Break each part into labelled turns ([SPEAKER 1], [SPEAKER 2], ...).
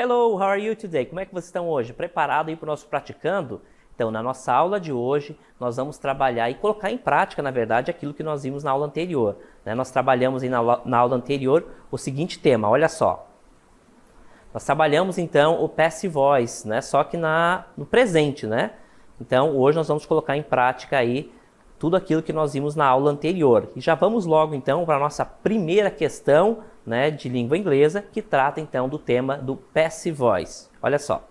[SPEAKER 1] Hello, how are you today? Como é que vocês estão hoje? Preparado aí para o nosso praticando? Então, na nossa aula de hoje, nós vamos trabalhar e colocar em prática, na verdade, aquilo que nós vimos na aula anterior. Né? Nós trabalhamos aí na aula anterior o seguinte tema, olha só. Nós trabalhamos, então, o passive voice, né? Só que no presente, né? Então, hoje nós vamos colocar em prática aí tudo aquilo que nós vimos na aula anterior. E já vamos logo, então, para a nossa primeira questão, né, de língua inglesa, que trata, então, do tema do passive voice. Olha só.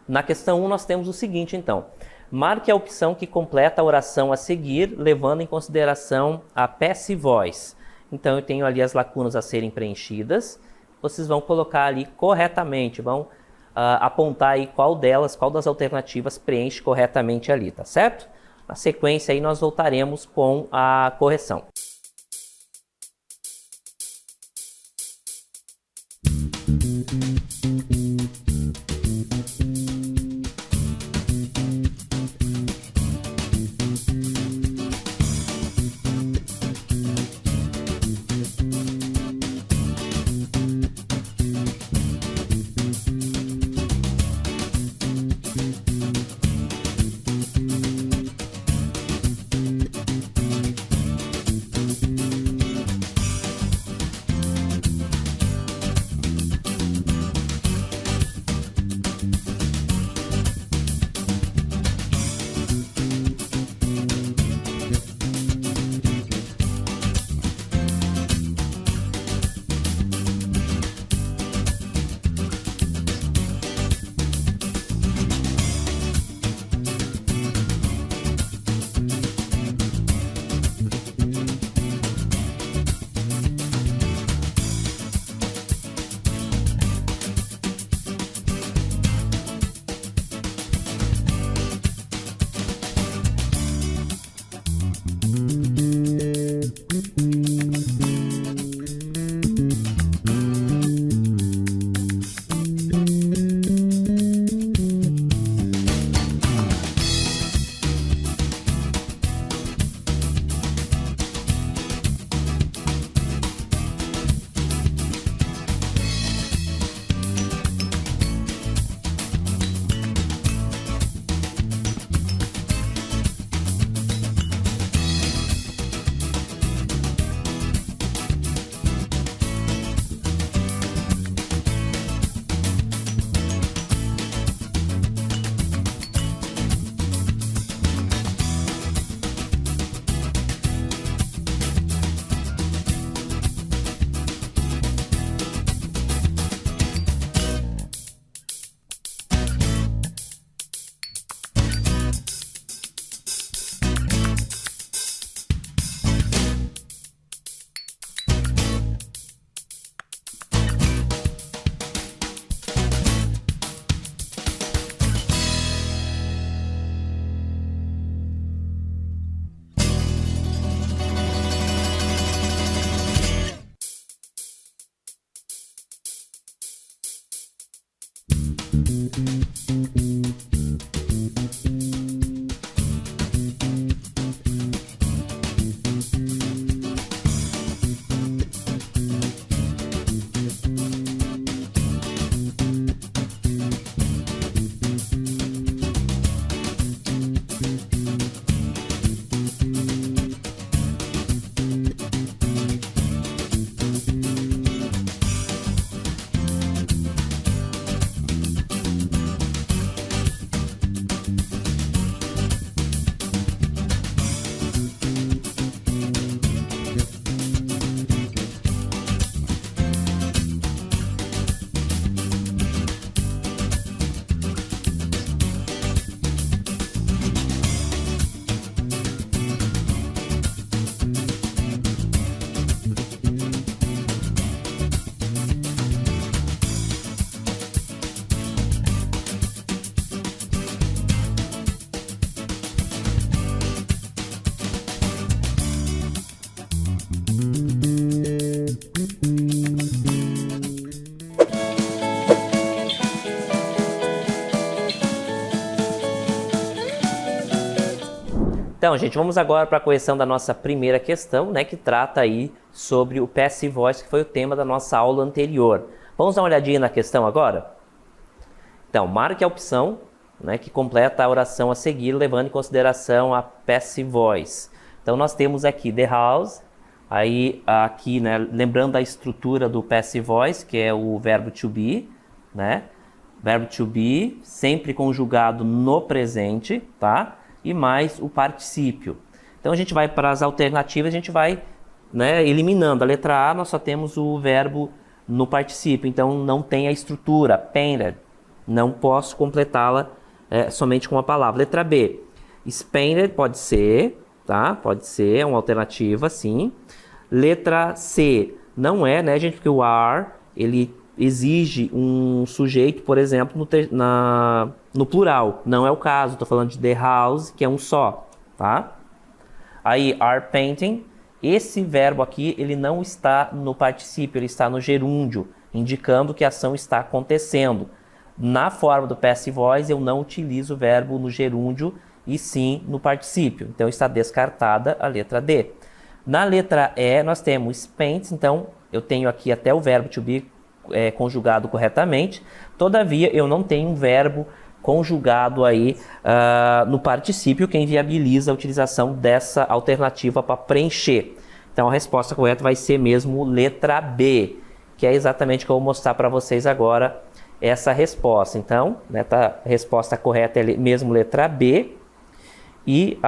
[SPEAKER 1] Na questão 1, nós temos o seguinte, então. Marque a opção que completa a oração a seguir, levando em consideração a passive voice. Então, eu tenho ali as lacunas a serem preenchidas. Vocês vão colocar ali corretamente, vão apontar aí qual das alternativas preenche corretamente ali, tá certo? Na sequência aí nós voltaremos com a correção. Então, gente, vamos agora para a correção da nossa primeira questão, né, que trata aí sobre o passive voice, que foi o tema da nossa aula anterior. Vamos dar uma olhadinha na questão agora? Então, marque a opção, né, que completa a oração a seguir, levando em consideração a passive voice. Então, nós temos aqui the house, aí aqui, né, lembrando a estrutura do passive voice, que é o verbo to be, né? Verbo to be, sempre conjugado no presente, tá? E mais o particípio. Então a gente vai para as alternativas, a gente vai, né, eliminando. A letra A, nós só temos o verbo no particípio, então não tem a estrutura, painted. Não posso completá-la somente com a palavra. Letra B, painted pode ser, tá? Pode ser, é uma alternativa, sim. Letra C, não é, né, gente, porque o are, ele exige um sujeito, por exemplo, no plural. Não é o caso, estou falando de the house, que é um só, tá? Aí, are painting, esse verbo aqui, ele não está no particípio, ele está no gerúndio, indicando que a ação está acontecendo. Na forma do passive voice, eu não utilizo o verbo no gerúndio, e sim no particípio. Então, está descartada a letra D. Na letra E, nós temos paints, então, eu tenho aqui até o verbo to be conjugado corretamente, todavia eu não tenho um verbo conjugado aí no particípio, que inviabiliza a utilização dessa alternativa para preencher. Então a resposta correta vai ser mesmo letra B, que é exatamente o que eu vou mostrar para vocês agora essa resposta. Então, né, a resposta correta é mesmo letra B, e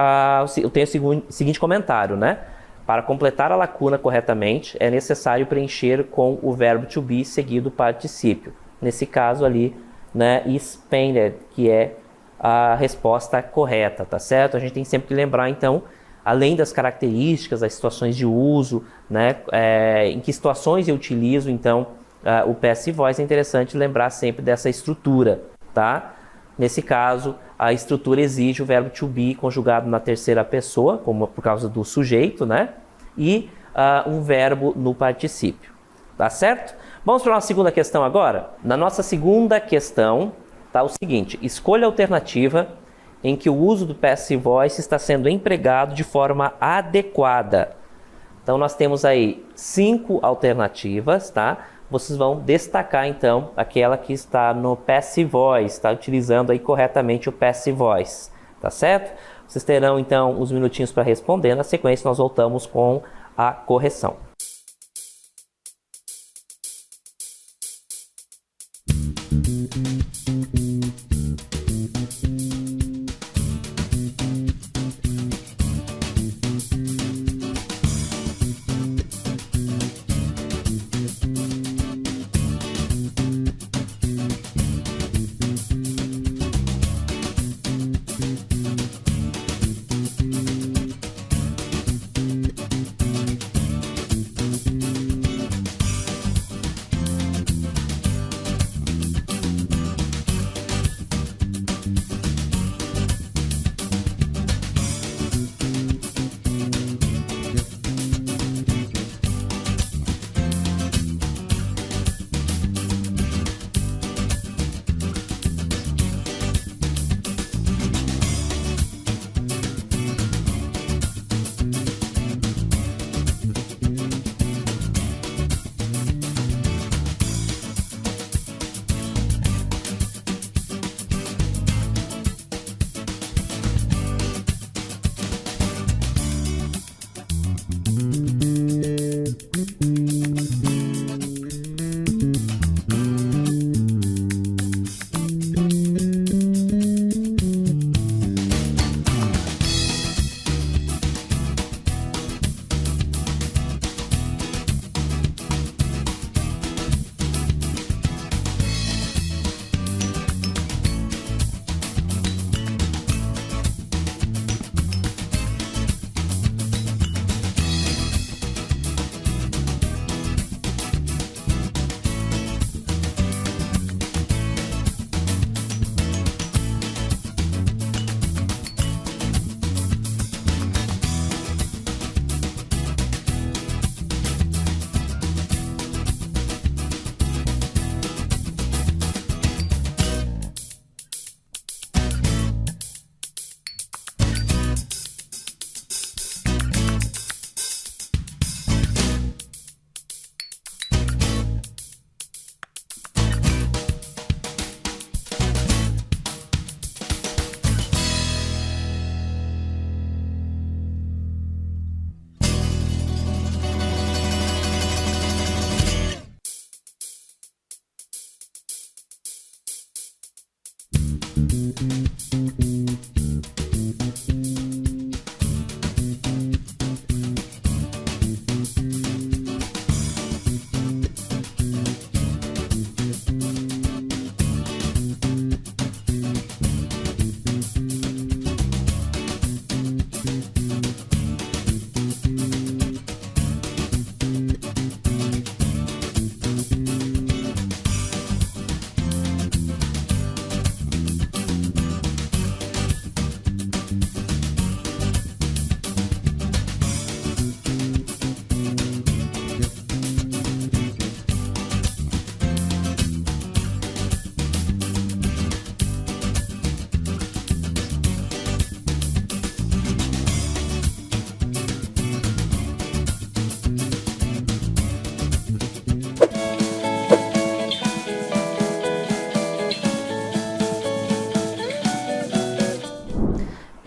[SPEAKER 1] eu tenho o seguinte comentário, né? Para completar a lacuna corretamente, é necessário preencher com o verbo to be seguido o particípio. Nesse caso ali, né, is painted, que é a resposta correta, tá certo? A gente tem sempre que lembrar, então, além das características, das situações de uso, né, em que situações eu utilizo, então, o passive voice, é interessante lembrar sempre dessa estrutura, tá? Nesse caso, a estrutura exige o verbo to be conjugado na terceira pessoa, como por causa do sujeito, né? E um verbo no particípio. Tá certo? Vamos para a nossa segunda questão agora? Na nossa segunda questão, tá o seguinte: escolha a alternativa em que o uso do passive voice está sendo empregado de forma adequada. Então, nós temos aí 5 alternativas, tá? Vocês vão destacar, então, aquela que está no passive voice, está utilizando aí corretamente o passive voice, tá certo? Vocês terão, então, uns minutinhos para responder. Na sequência, nós voltamos com a correção.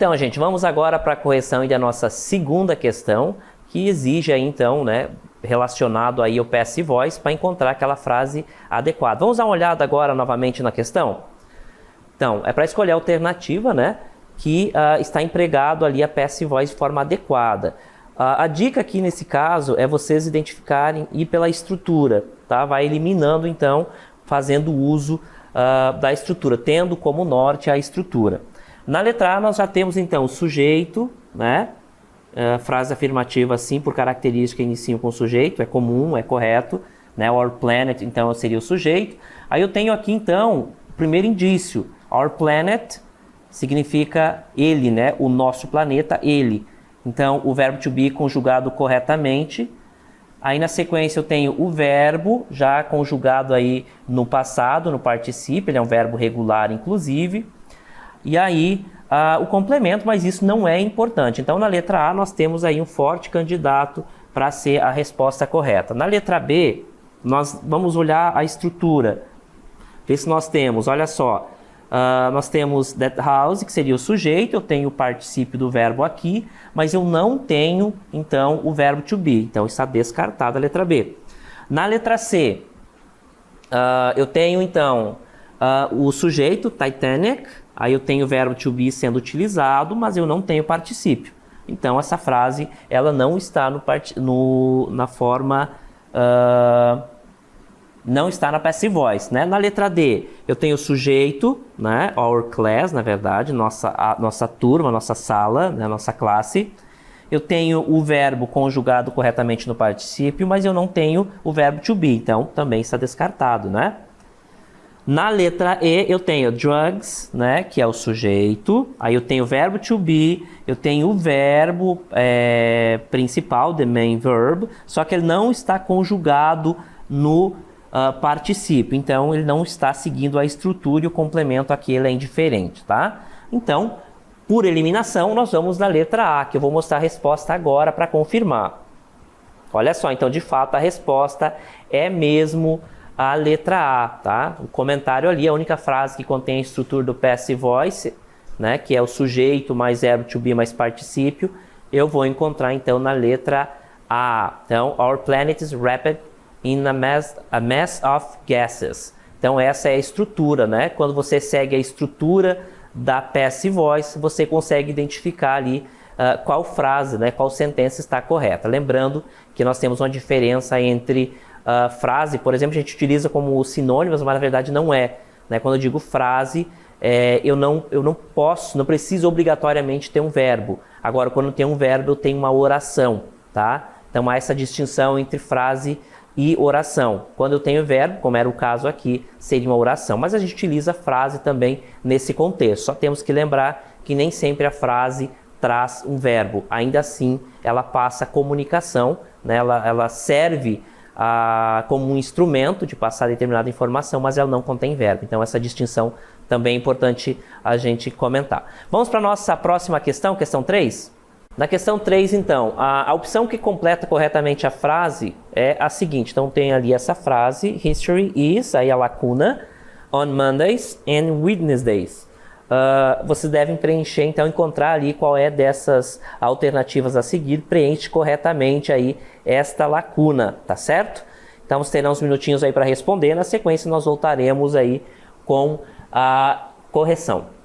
[SPEAKER 1] Então, gente, vamos agora para a correção da nossa segunda questão, que exige aí, então, né, relacionado aí ao passive voice para encontrar aquela frase adequada. Vamos dar uma olhada agora novamente na questão? Então, é para escolher a alternativa, né, que está empregado ali a passive voice de forma adequada. A dica aqui nesse caso é vocês identificarem e pela estrutura, tá? Vai eliminando então, fazendo uso da estrutura, tendo como norte a estrutura. Na letra A nós já temos então o sujeito, né? Frase afirmativa assim, por característica iniciam com sujeito, é comum, é correto, né? Our planet então seria o sujeito. Aí eu tenho aqui então o primeiro indício, our planet significa ele, né? O nosso planeta, ele. Então, o verbo to be conjugado corretamente. Aí, na sequência, eu tenho o verbo já conjugado aí no passado, no particípio. Ele é um verbo regular, inclusive. E aí, o complemento, mas isso não é importante. Então, na letra A, nós temos aí um forte candidato para ser a resposta correta. Na letra B, nós vamos olhar a estrutura. Ver se nós temos, olha só. Nós temos that house, que seria o sujeito, eu tenho o particípio do verbo aqui, mas eu não tenho, então, o verbo to be. Então, está descartada a letra B. Na letra C, eu tenho, então, o sujeito, Titanic, aí eu tenho o verbo to be sendo utilizado, mas eu não tenho particípio. Então, essa frase, ela não está na forma... não está na passive voice, né? Na letra D, eu tenho o sujeito, né? Our class, na verdade, nossa turma, nossa sala, né? Nossa classe. Eu tenho o verbo conjugado corretamente no particípio, mas eu não tenho o verbo to be, então também está descartado, né? Na letra E, eu tenho drugs, né? Que é o sujeito. Aí eu tenho o verbo to be, eu tenho o verbo principal, the main verb, só que ele não está conjugado no particípio, então ele não está seguindo a estrutura e o complemento aqui ele é indiferente, tá? Então, por eliminação, nós vamos na letra A, que eu vou mostrar a resposta agora para confirmar. Olha só, então de fato a resposta é mesmo a letra A, tá? O comentário ali, a única frase que contém a estrutura do passive voice, né, que é o sujeito mais verbo to be mais particípio, eu vou encontrar então na letra A. Então, our planet is wrapped in a mass of gases. Então essa é a estrutura, né? Quando você segue a estrutura da passive voice, você consegue identificar ali qual frase, né? Qual sentença está correta. Lembrando que nós temos uma diferença entre frase, por exemplo, a gente utiliza como sinônimos, mas na verdade não é, né? Quando eu digo frase, eu não preciso obrigatoriamente ter um verbo. Agora, quando tem um verbo, eu tenho uma oração, tá? Então há essa distinção entre frase e oração. Quando eu tenho verbo, como era o caso aqui, seria uma oração. Mas a gente utiliza frase também nesse contexto. Só temos que lembrar que nem sempre a frase traz um verbo. Ainda assim, ela passa comunicação, né? Ela serve como um instrumento de passar determinada informação, mas ela não contém verbo. Então, essa distinção também é importante a gente comentar. Vamos para a nossa próxima questão, questão 3? Na questão 3, então, a opção que completa corretamente a frase é a seguinte. Então, tem ali essa frase, history is, aí a lacuna, on Mondays and Wednesdays. Vocês devem preencher, então, encontrar ali qual é dessas alternativas a seguir, preenche corretamente aí esta lacuna, tá certo? Então, terão uns minutinhos aí para responder, na sequência nós voltaremos aí com a correção.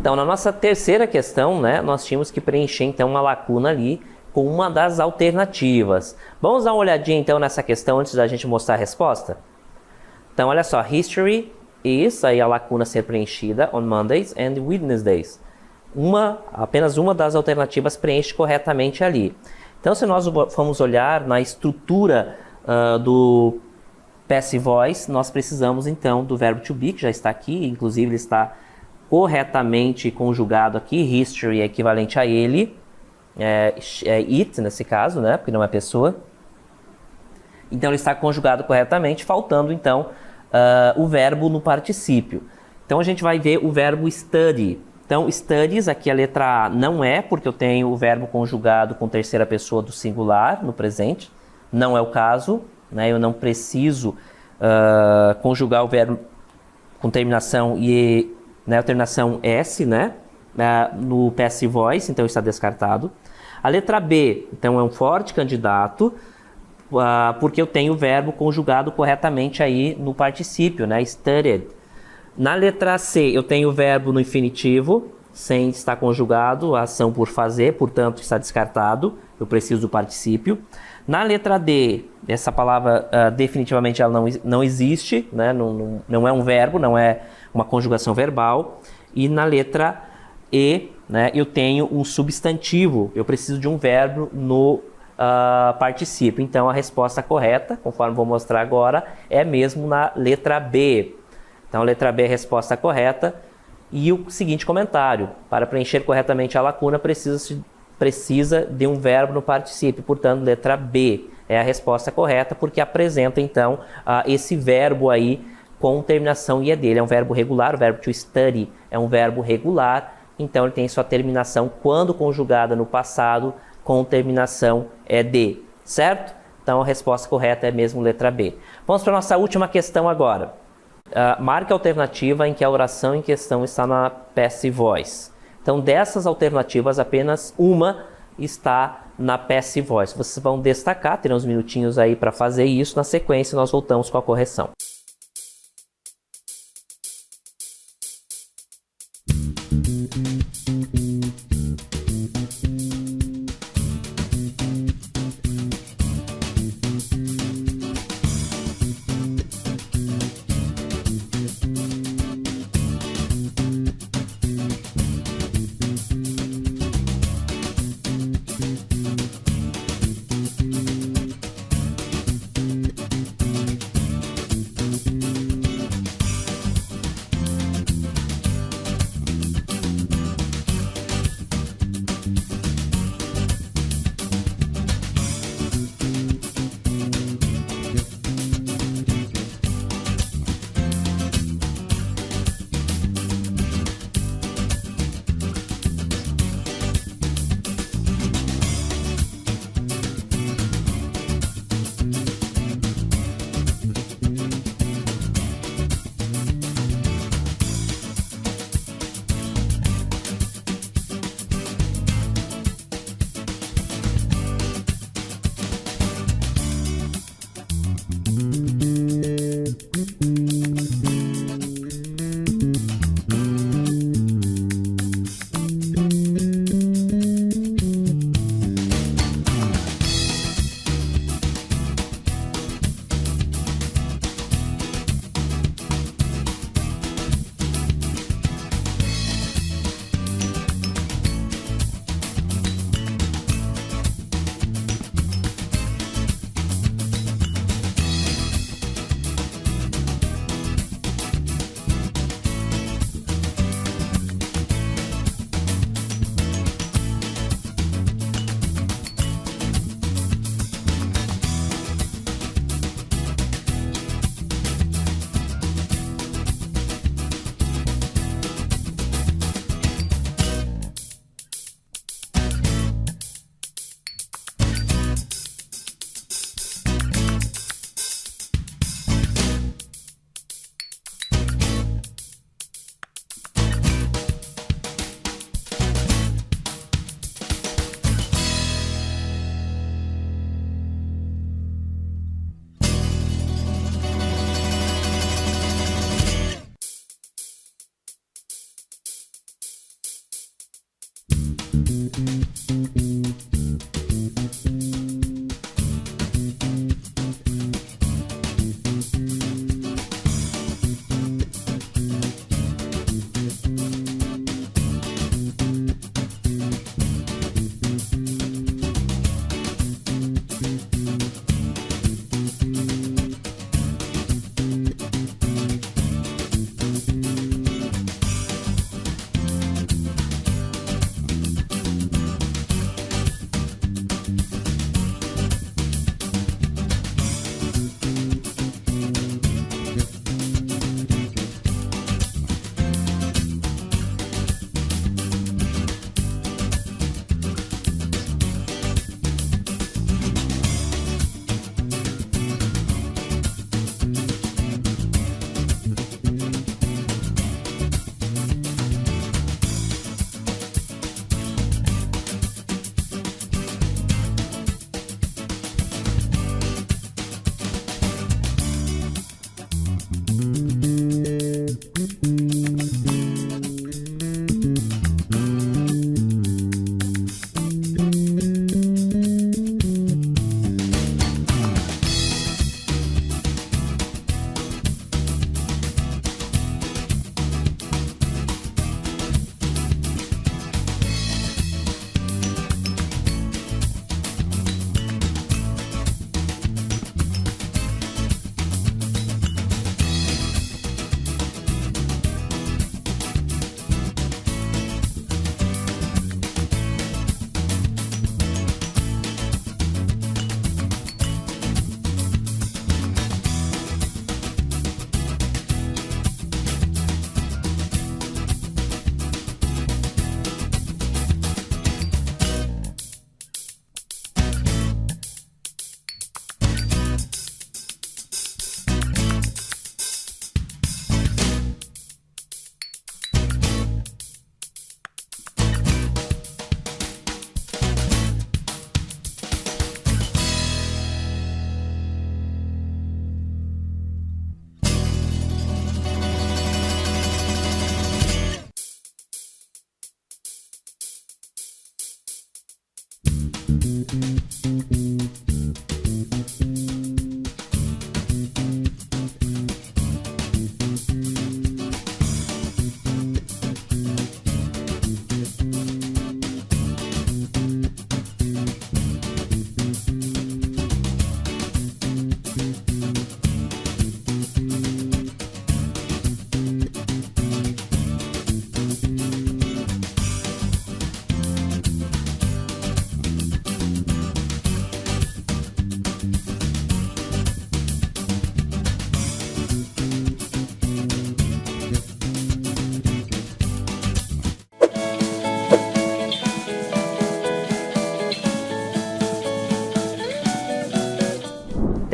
[SPEAKER 1] Então, na nossa terceira questão, né, nós tínhamos que preencher então uma lacuna ali com uma das alternativas. Vamos dar uma olhadinha então nessa questão antes da gente mostrar a resposta? Então, olha só, history is, aí a lacuna ser preenchida, on Mondays and Wednesdays. Apenas uma das alternativas preenche corretamente ali. Então, se nós formos olhar na estrutura do passive voice, nós precisamos então do verbo to be, que já está aqui, inclusive ele está corretamente conjugado aqui, history é equivalente a ele, é it nesse caso, né, porque não é pessoa. Então ele está conjugado corretamente, faltando então o verbo no particípio. Então a gente vai ver o verbo study. Então studies, aqui a letra A não é, porque eu tenho o verbo conjugado com terceira pessoa do singular no presente. Não é o caso, né, eu não preciso conjugar o verbo com terminação e né, terminação S, né, no passive voice, então está descartado. A letra B, então, é um forte candidato, porque eu tenho o verbo conjugado corretamente aí no particípio, né, studied. Na letra C, eu tenho o verbo no infinitivo, sem estar conjugado, a ação por fazer, portanto, está descartado, eu preciso do particípio. Na letra D, essa palavra definitivamente ela não existe, né, não é um verbo, não é uma conjugação verbal. E na letra E, né, eu tenho um substantivo, eu preciso de um verbo no particípio. Então a resposta correta, conforme vou mostrar agora, é mesmo na letra B. Então a letra B é a resposta correta. E o seguinte comentário: para preencher corretamente a lacuna precisa de um verbo no particípio, portanto letra B é a resposta correta, porque apresenta então esse verbo aí com terminação IED. Ele é um verbo regular, o verbo to study é um verbo regular, então ele tem sua terminação quando conjugada no passado com terminação ED, certo? Então a resposta correta é mesmo letra B. Vamos para a nossa última questão agora. Marque a alternativa em que a oração em questão está na passive voice. Então dessas alternativas apenas uma está na passive voice. Vocês vão destacar, terão uns minutinhos aí para fazer isso. Na sequência nós voltamos com a correção.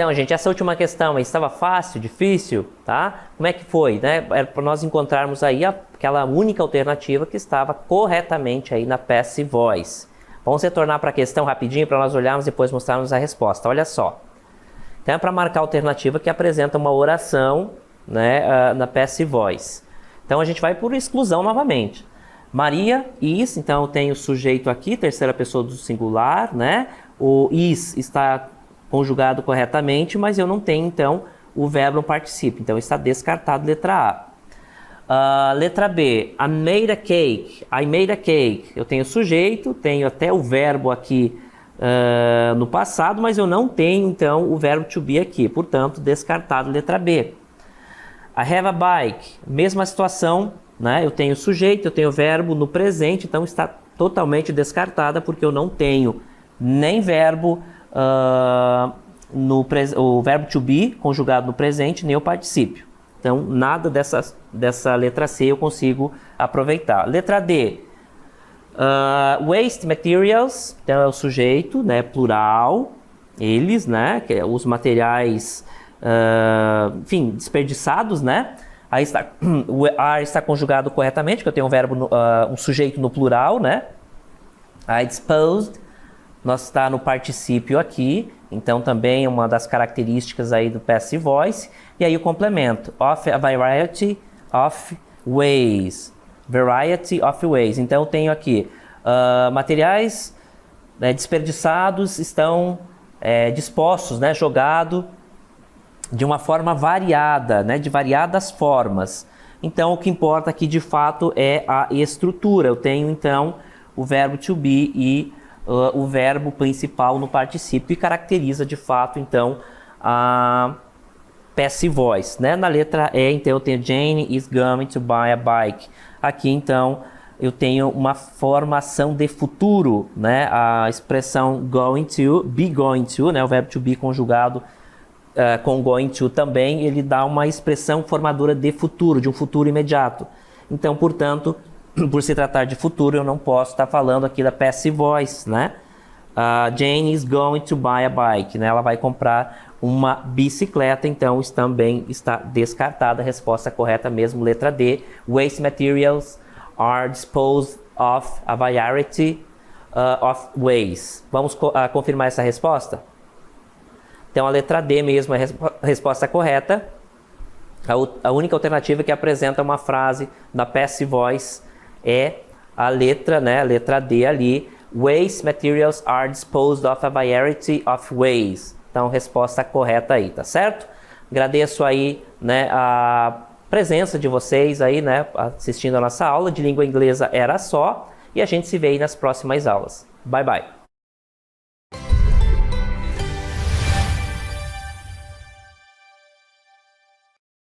[SPEAKER 1] Então, gente, essa última questão aí estava fácil, difícil, tá? Como é que foi, né? Era para nós encontrarmos aí aquela única alternativa que estava corretamente aí na passive voice. Vamos retornar para a questão rapidinho para nós olharmos e depois mostrarmos a resposta. Olha só. Então, é para marcar a alternativa que apresenta uma oração, né, na passive voice. Então, a gente vai por exclusão novamente. Maria is, então eu tenho o sujeito aqui, terceira pessoa do singular, né? O is está conjugado corretamente, mas eu não tenho, então, o verbo no particípio. Então, está descartado letra A. Letra B, I made a cake. I made a cake. Eu tenho o sujeito, tenho até o verbo aqui no passado, mas eu não tenho, então, o verbo to be aqui. Portanto, descartado letra B. I have a bike. Mesma situação, né? Eu tenho o sujeito, eu tenho o verbo no presente, então está totalmente descartada, porque eu não tenho nem verbo... o verbo to be conjugado no presente, nem o particípio. Então, nada dessa letra C eu consigo aproveitar. Letra D, waste materials, então é o sujeito, né, plural, eles, né, que é os materiais, enfim, desperdiçados, né. Aí está, o are está conjugado corretamente, porque eu tenho um verbo, um sujeito no plural, né. I disposed, nós está no particípio aqui, então também é uma das características aí do passive voice. E aí o complemento, of a variety of ways. Variety of ways. Então eu tenho aqui, materiais desperdiçados estão dispostos, né, jogado de uma forma variada, né, de variadas formas. Então o que importa aqui de fato é a estrutura. Eu tenho então o verbo to be e o verbo principal no particípio, que caracteriza de fato então a passive voice, né? Na letra E, então eu tenho Jane is going to buy a bike. Aqui então eu tenho uma formação de futuro, né? A expressão going to, be going to, né? O verbo to be conjugado com going to também, ele dá uma expressão formadora de futuro, de um futuro imediato. Então, portanto, por se tratar de futuro, eu não posso estar falando aqui da passive voice, né? Jane is going to buy a bike, né? Ela vai comprar uma bicicleta, então também está descartada. A resposta correta mesmo, letra D. Waste materials are disposed of a variety of ways. Vamos confirmar essa resposta? Então a letra D mesmo é a resposta correta. A única alternativa que apresenta uma frase na passive voice é a letra, né, a letra D ali. Waste materials are disposed of a variety of ways. Então, resposta correta aí, tá certo? Agradeço aí, né, a presença de vocês aí, né, assistindo a nossa aula de língua inglesa Era Só. E a gente se vê aí nas próximas aulas. Bye, bye.